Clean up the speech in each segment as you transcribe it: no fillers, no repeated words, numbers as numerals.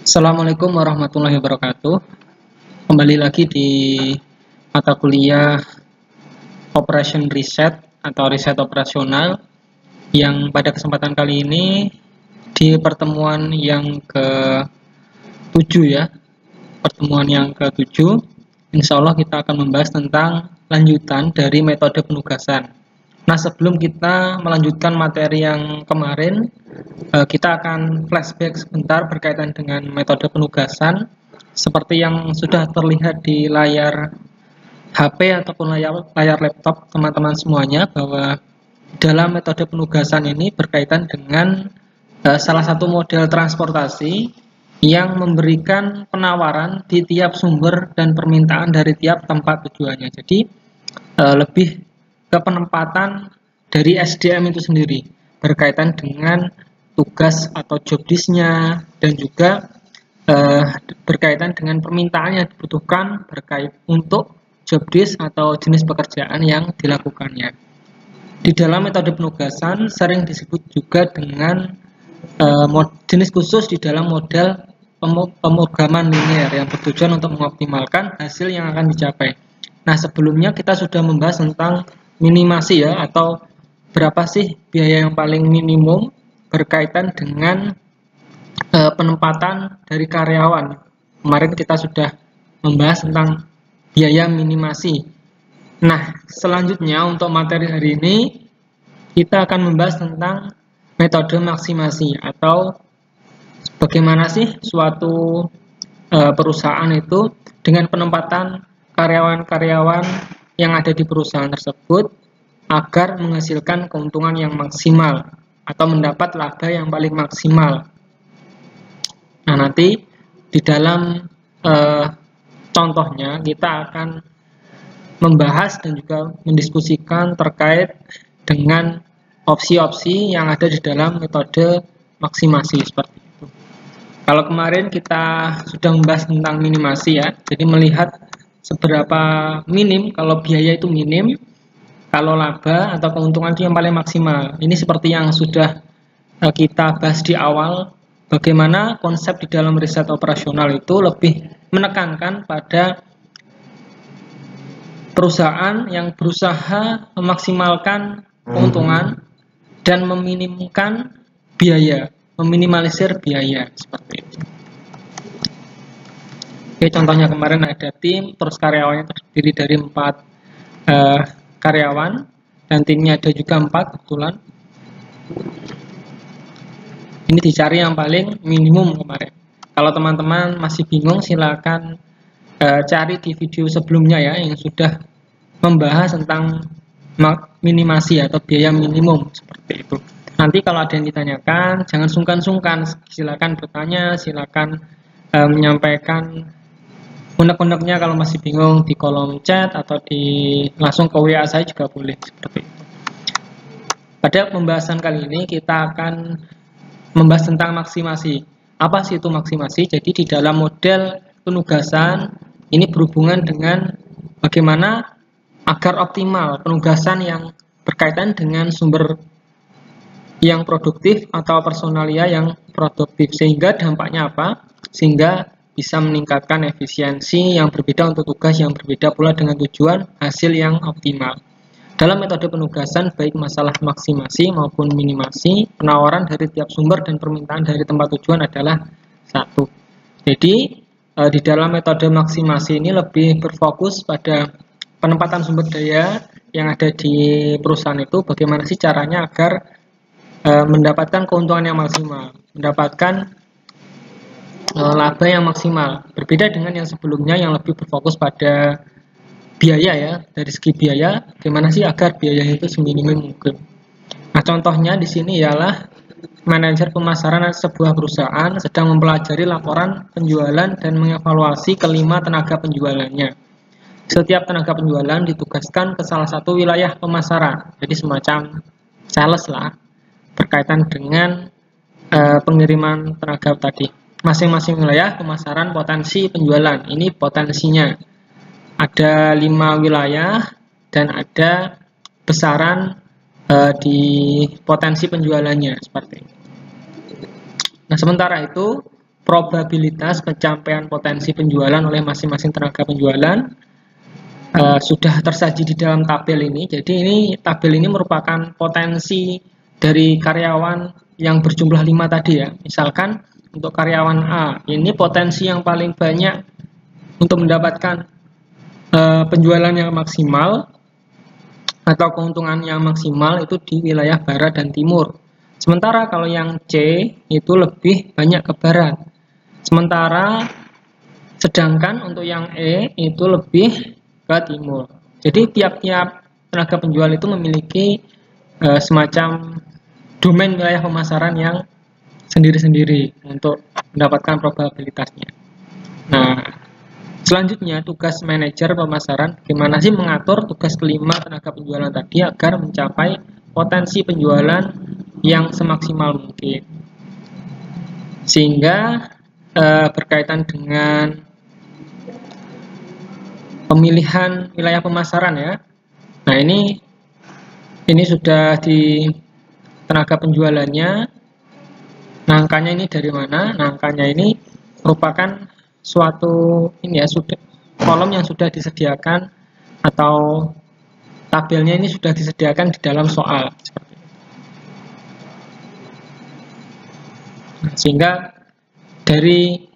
Assalamualaikum warahmatullahi wabarakatuh. Kembali lagi di mata kuliah Operation Reset atau riset operasional, yang pada kesempatan kali ini di pertemuan yang ke-7 ya. Pertemuan yang ke-7, insya Allah kita akan membahas tentang lanjutan dari metode penugasan. Nah, sebelum kita melanjutkan materi yang kemarin, kita akan flashback sebentar berkaitan dengan metode penugasan. Seperti yang sudah terlihat di layar HP ataupun layar laptop teman-teman semuanya, bahwa dalam metode penugasan ini berkaitan dengan salah satu model transportasi yang memberikan penawaran di tiap sumber dan permintaan dari tiap tempat tujuannya. Jadi lebih ke penempatan dari SDM itu sendiri, berkaitan dengan tugas atau job disk-nya, dan juga berkaitan dengan permintaan yang dibutuhkan berkait untuk job disk atau jenis pekerjaan yang dilakukannya. Di dalam metode penugasan sering disebut juga dengan jenis khusus di dalam model pemrograman linear yang bertujuan untuk mengoptimalkan hasil yang akan dicapai. Nah, sebelumnya kita sudah membahas tentang minimasi ya, atau berapa sih biaya yang paling minimum berkaitan dengan penempatan dari karyawan. Kemarin kita sudah membahas tentang biaya minimasi. Nah, selanjutnya untuk materi hari ini kita akan membahas tentang metode maksimasi, atau bagaimana sih suatu perusahaan itu dengan penempatan karyawan-karyawan yang ada di perusahaan tersebut agar menghasilkan keuntungan yang maksimal atau mendapat laba yang paling maksimal. Nah, nanti di dalam contohnya kita akan membahas dan juga mendiskusikan terkait dengan opsi-opsi yang ada di dalam metode maksimasi seperti itu. Kalau kemarin kita sudah membahas tentang minimasi ya, jadi melihat seberapa minim kalau biaya itu minim, kalau laba atau keuntungan itu yang paling maksimal. Ini seperti yang sudah kita bahas di awal, bagaimana konsep di dalam riset operasional itu lebih menekankan pada perusahaan yang berusaha memaksimalkan keuntungan dan meminimumkan biaya, meminimalisir biaya seperti itu. Oke, contohnya kemarin ada tim, terus karyawannya terdiri dari 4 karyawan, dan timnya ada juga 4 kebetulan. Ini dicari yang paling minimum kemarin. Kalau teman-teman masih bingung, silakan cari di video sebelumnya ya, yang sudah membahas tentang minimasi atau biaya minimum seperti itu. Nanti kalau ada yang ditanyakan, jangan sungkan-sungkan, silakan bertanya, silakan menyampaikan unek-uneknya kalau masih bingung di kolom chat atau langsung ke WA saya juga boleh seperti itu. Pada pembahasan kali ini kita akan membahas tentang maksimasi. Apa sih itu maksimasi? Jadi di dalam model penugasan ini berhubungan dengan bagaimana agar optimal penugasan yang berkaitan dengan sumber yang produktif atau personalia yang produktif, sehingga dampaknya apa? Sehingga bisa meningkatkan efisiensi yang berbeda untuk tugas yang berbeda pula dengan tujuan hasil yang optimal. Dalam metode penugasan, baik masalah maksimasi maupun minimasi, penawaran dari tiap sumber dan permintaan dari tempat tujuan adalah satu. Jadi, di dalam metode maksimasi ini lebih berfokus pada penempatan sumber daya yang ada di perusahaan itu, bagaimana sih caranya agar mendapatkan keuntungan yang maksimal, mendapatkan laba yang maksimal. Berbeda dengan yang sebelumnya yang lebih berfokus pada biaya ya, dari segi biaya, bagaimana sih agar biaya itu seminim mungkin. Nah, contohnya di sini ialah manajer pemasaran sebuah perusahaan sedang mempelajari laporan penjualan dan mengevaluasi kelima tenaga penjualannya. Setiap tenaga penjualan ditugaskan ke salah satu wilayah pemasaran, jadi semacam sales lah, berkaitan dengan pengiriman tenaga tadi. Masing-masing wilayah pemasaran potensi penjualan, ini potensinya. Ada 5 wilayah dan ada besaran di potensi penjualannya seperti ini. Nah, sementara itu probabilitas pencapaian potensi penjualan oleh masing-masing tenaga penjualan sudah tersaji di dalam tabel ini. Jadi ini tabel ini merupakan potensi dari karyawan yang berjumlah 5 tadi ya. Misalkan untuk karyawan A, ini potensi yang paling banyak untuk mendapatkan penjualan yang maksimal atau keuntungan yang maksimal itu di wilayah barat dan timur. Sementara kalau yang C itu lebih banyak ke barat. Sedangkan untuk yang E itu lebih ke timur. Jadi tiap-tiap tenaga penjual itu memiliki semacam domain wilayah pemasaran yang sendiri-sendiri untuk mendapatkan probabilitasnya. Nah, selanjutnya tugas manajer pemasaran, gimana sih mengatur tugas kelima tenaga penjualan tadi agar mencapai potensi penjualan yang semaksimal mungkin. Sehingga berkaitan dengan pemilihan wilayah pemasaran ya. Nah, ini sudah di tenaga penjualannya. Nah, angkanya ini dari mana? Nah, angkanya ini merupakan suatu kolom yang sudah disediakan atau tabelnya ini sudah disediakan di dalam soal. Nah, sehingga dari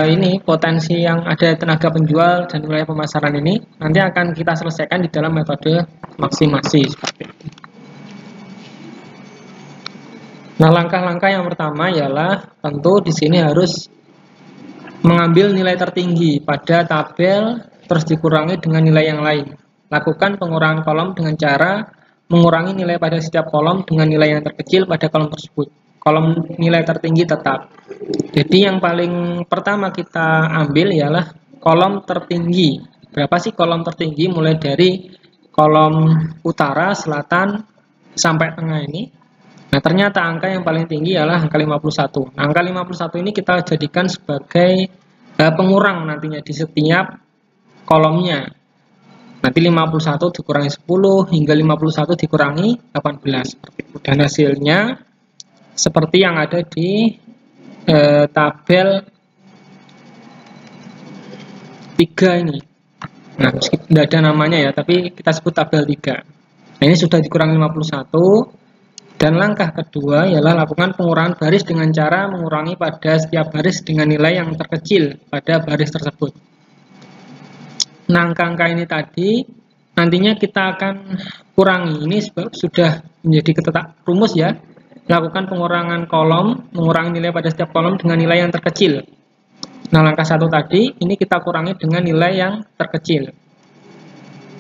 ini potensi yang ada tenaga penjual dan wilayah pemasaran ini nanti akan kita selesaikan di dalam metode maksimasi seperti itu. Nah, langkah-langkah yang pertama ialah tentu di sini harus mengambil nilai tertinggi pada tabel terus dikurangi dengan nilai yang lain. Lakukan pengurangan kolom dengan cara mengurangi nilai pada setiap kolom dengan nilai yang terkecil pada kolom tersebut. Kolom nilai tertinggi tetap. Jadi yang paling pertama kita ambil ialah kolom tertinggi. Berapa sih kolom tertinggi? Mulai dari kolom utara, selatan, sampai tengah ini. Nah, ternyata angka yang paling tinggi ialah angka 51. Nah, angka 51 ini kita jadikan sebagai pengurang nantinya di setiap kolomnya. Nanti 51 dikurangi 10 hingga 51 dikurangi 18. Dan hasilnya seperti yang ada di tabel 3 ini. Nah, meskipun tidak ada namanya ya, tapi kita sebut tabel 3. Nah, ini sudah dikurangi 51. Dan langkah kedua ialah lakukan pengurangan baris dengan cara mengurangi pada setiap baris dengan nilai yang terkecil pada baris tersebut. Nah, angka-angka ini tadi nantinya kita akan kurangi. Ini sudah menjadi rumus ya. Lakukan pengurangan kolom, mengurangi nilai pada setiap kolom dengan nilai yang terkecil. Nah, langkah 1 tadi, ini kita kurangi dengan nilai yang terkecil.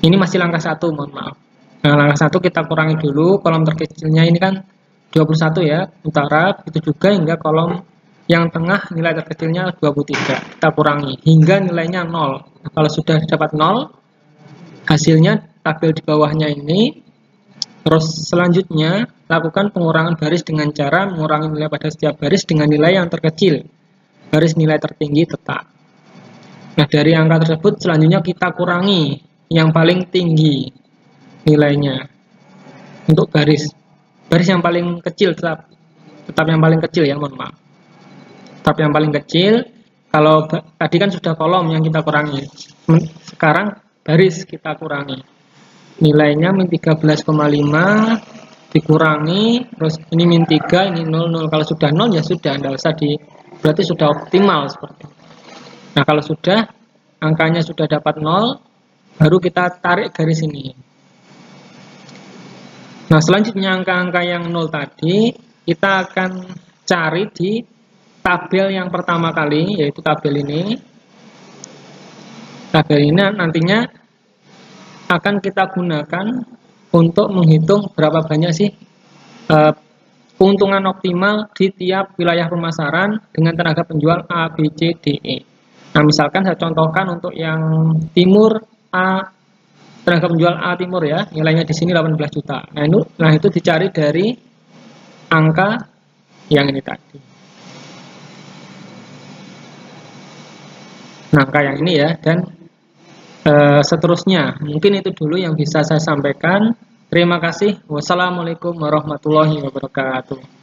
Ini masih langkah 1, mohon maaf. Nah, langkah 1 kita kurangi dulu, kolom terkecilnya ini kan 21 ya, utara, begitu juga hingga kolom yang tengah nilai terkecilnya 23. Kita kurangi, hingga nilainya 0. Nah, kalau sudah dapat 0, hasilnya tabel di bawahnya ini. Terus selanjutnya, lakukan pengurangan baris dengan cara mengurangi nilai pada setiap baris dengan nilai yang terkecil. Baris nilai tertinggi tetap. Nah, dari angka tersebut selanjutnya kita kurangi yang paling tinggi nilainya untuk baris yang paling kecil tetap yang paling kecil ya, mohon maaf, tetap yang paling kecil. Kalau tadi kan sudah kolom yang kita kurangi, sekarang baris kita kurangi, nilainya min 13,5 dikurangi, terus ini min 3, ini 0, kalau sudah 0 ya sudah, tidak usah berarti sudah optimal seperti itu. Nah, kalau sudah angkanya sudah dapat 0, baru kita tarik garis ini. Nah, selanjutnya angka-angka yang 0 tadi kita akan cari di tabel yang pertama kali, yaitu tabel ini. Tabel ini nantinya akan kita gunakan untuk menghitung berapa banyak sih keuntungan optimal di tiap wilayah pemasaran dengan tenaga penjual A, B, C, D, E. Nah, misalkan saya contohkan untuk yang timur A, tenaga penjual A timur ya, nilainya di sini 18 juta. Nah, itu dicari dari angka yang ini tadi. Nah, angka yang ini ya, dan seterusnya. Mungkin itu dulu yang bisa saya sampaikan. Terima kasih. Wassalamualaikum warahmatullahi wabarakatuh.